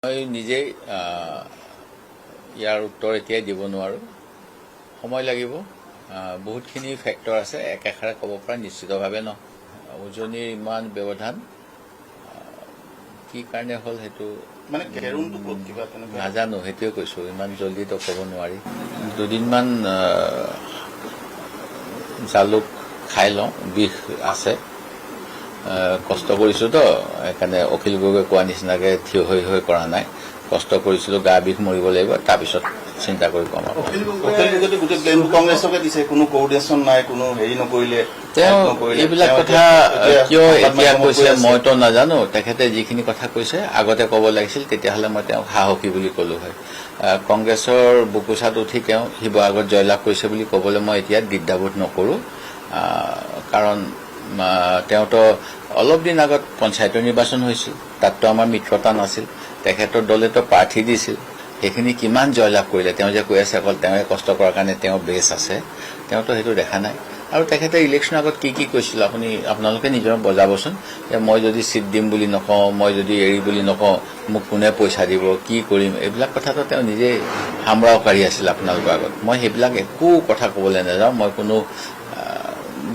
মই নিজেই ইয়াৰ উত্তৰ এতিয়াই দিব নোৱাৰো, সময় লাগিব। বহুতখিনি ফেক্টৰ আছে, একেষাৰে ক'ব পৰা নিশ্চিতভাৱে নহয়। উজনিৰ ইমান ব্যৱধান কি কাৰণে হ'ল সেইটো নাজানো, সেইটোৱে কৈছো। ইমান জলদিতো ক'ব নোৱাৰি। দুদিনমান জালুক খাই লওঁ, বিষ আছে। কষ্ট কৰিছো তো, সেইকাৰণে অখিল গগৈ কোৱা নিচিনাকে থিয় হৈ কৰা নাই। কষ্ট কৰিছিলো, গা বিষ মৰিব লাগিব, তাৰপিছত চিন্তা কৰি কম। অখিল গগৈতো গোটেই ব্লেমটো কংগ্ৰেছকে দিছে, কোনো কোঅৰ্ডিনেশ্যন নাই, কোনো হেৰি নকৰিলে। তেওঁ এইবিলাক কথা কিয় এতিয়া কৈছে মইতো নাজানো। তেখেতে যিখিনি কথা কৈছে আগতে ক'ব লাগিছিল, তেতিয়াহ'লে মই তেওঁক সাহসী বুলি ক'লো হয়। কংগ্ৰেছৰ বুকুচাত উঠি তেওঁ শিৱসাগৰত জয়লাভ কৰিছে বুলি ক'বলৈ মই এতিয়া দ্বিধাবোধ নকৰো। কাৰণ তেওঁতো অলপ দিন আগত পঞ্চায়তৰ নিৰ্বাচন হৈছিল, তাততো আমাৰ মিত্ৰতা নাছিল। তেখেতৰ দলেতো প্ৰাৰ্থী দিছিল, সেইখিনি কিমান জয়লাভ কৰিলে। তেওঁ যে কৈ আছে অকল তেওঁৱে কষ্ট কৰাৰ কাৰণে তেওঁ বেছ আছে, তেওঁতো সেইটো দেখা নাই। আৰু তেখেতে ইলেকশ্যনৰ আগত কি কৈছিল আপোনালোকে নিজৰ বজাবচোন, যে মই যদি চিট দিম বুলি নকওঁ, মই যদি এৰি বুলি নকওঁ, মোক কোনে পইচা দিব, কি কৰিম, এইবিলাক কথাটো তেওঁ নিজেই সামৰাওকাৰী আছিল আপোনালোকৰ আগত। মই সেইবিলাক একো কথা ক'বলৈ নাযাওঁ, মই কোনো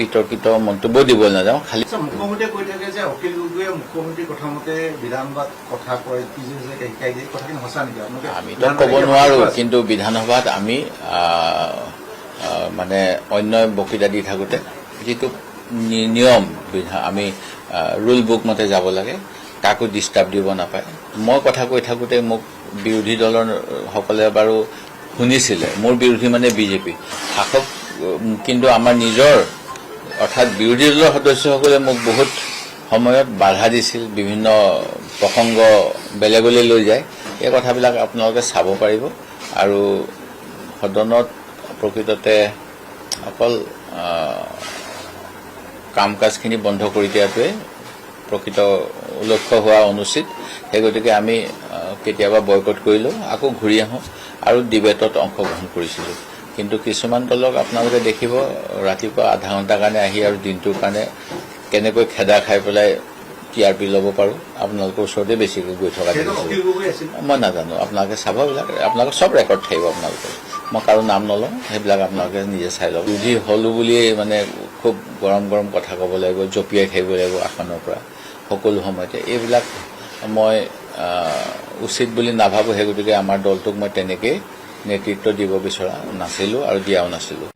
বিতৰ্কিত মন্তব্য দিবলৈ নাযাওঁ। খালি মুখ্যমন্ত্ৰীয়ে কৈ থাকে যে অখিল গগৈয়ে মুখ্যমন্ত্ৰীৰ কথামতে বিধানসভাত কথা কয়, কি যে শিকাই দিয়ে, কথাখিনি সঁচা নেকি? আমিতো ক'ব নোৱাৰো, কিন্তু বিধানসভাত আমি মানে অন্য বক্তৃতা দি থাকোঁতে যিটো নিয়ম আমি ৰুল বুক মতে যাব লাগে, কাকো ডিষ্টাৰ্ব দিব নাপায়। মই কথা কৈ থাকোঁতে মোক বিৰোধী দলৰ সকলে বাৰু শুনিছিলে, মোৰ বিৰোধী মানে বিজেপি শাসক, কিন্তু আমাৰ নিজৰ অৰ্থাৎ বিৰোধী দলৰ সদস্যসকলে মোক বহুত সময়ত বাধা দিছিল, বিভিন্ন প্ৰসংগ বেলেগলৈ লৈ যায়। এই কথাবিলাক আপোনালোকে চাব পাৰিব। আৰু সদনত প্ৰকৃততে অকল কাম কাজখিনি বন্ধ কৰি দিয়াটোৱে প্ৰকৃত লক্ষ্য হোৱা অনুচিত। সেই গতিকে আমি কেতিয়াবা বয়কট কৰিলোঁ, আকৌ ঘূৰি আহোঁ আৰু ডিবেটত অংশগ্ৰহণ কৰিছিলোঁ। কিন্তু কিছুমান দলক আপোনালোকে দেখিব ৰাতিপুৱা আধা ঘণ্টাৰ কাৰণে আহি আৰু দিনটোৰ কাৰণে কেনেকৈ খেদা খাই পেলাই TRP ল'ব পাৰোঁ, আপোনালোকৰ ওচৰতে বেছিকৈ গৈ থকা দেখিছোঁ। মই নাজানো, আপোনালোকে চাব, এইবিলাক আপোনালোকৰ চব ৰেকৰ্ড থাকিব। আপোনালোকে, মই কাৰো নাম নলওঁ, সেইবিলাক আপোনালোকে নিজে চাই লওক। বিৰোধী হ'লোঁ বুলিয়েই মানে খুব গৰম কথা ক'ব লাগিব, জঁপিয়াই থাকিব লাগিব আসনৰ পৰা সকলো সময়তে, এইবিলাক মই উচিত বুলি নাভাবোঁ। সেই গতিকে আমাৰ দলটোক মই তেনেকেই নেতৃত্ব দিব বিচৰা নাছিলোঁ আৰু দিয়াও নাছিলোঁ।